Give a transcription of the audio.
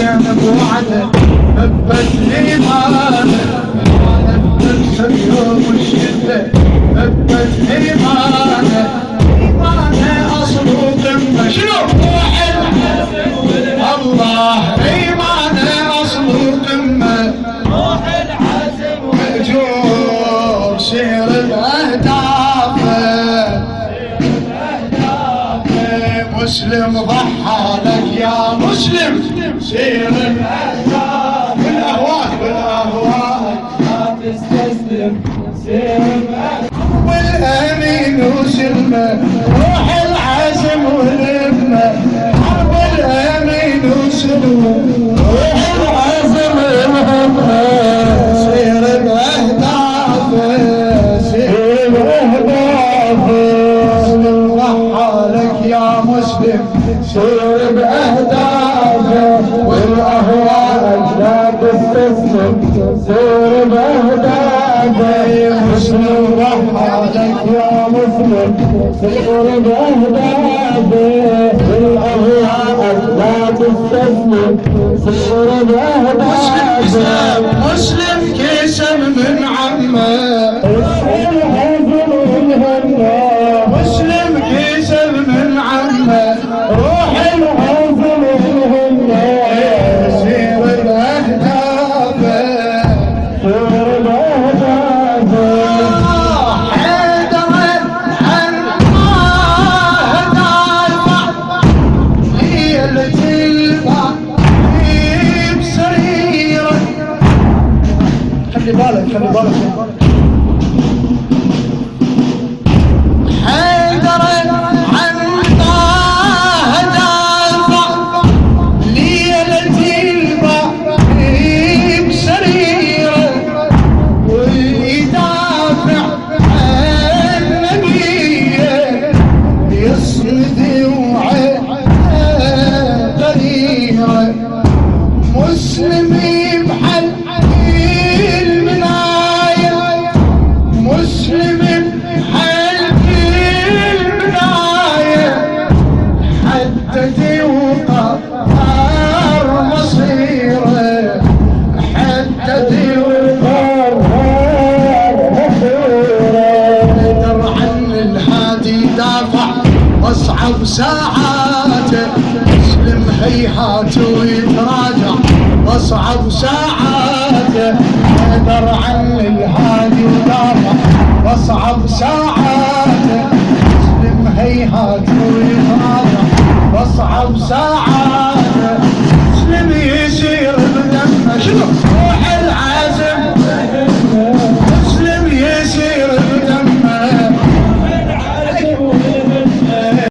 بين بوعده هبت إيمانه تنسى يوم الشدة هبت إيمانه أصله قمة شنو روح العزم الله إيمانه أصله قمة روح العزم مأجور سير بأهدافه مسلم ضحى لك يا مسلم سير بأهدافه بالأهواء لا تستسلم سير بأهدافه والأمين وسلمه روح العزم والهمة حرب الأمين وسلمه روح العزم والهمة سير بأهدافه سير بأهدافه مسلم ضحى لك يا مسلم سير بأهدافه والأهواء لا تستسلم سير بأهدافه مسلم ضحى لك يا مسلم سير بأهدافه والأهواء لا تستسلم سير بأهدافه مسلم كسب من عمه مسلم كسب من عمه روح العزم والهمة سير بأهدافه سير بأهدافه حيدر عن الله دافع ليلة البعيد سريرة خلي بالك أصعب ساعاته مسلم هيهات ويتراجع أصعب ساعاته حيدر عن الهادي ودافع أصعب ساعاته مسلم هيهات ويتراجع أصعب ساعاته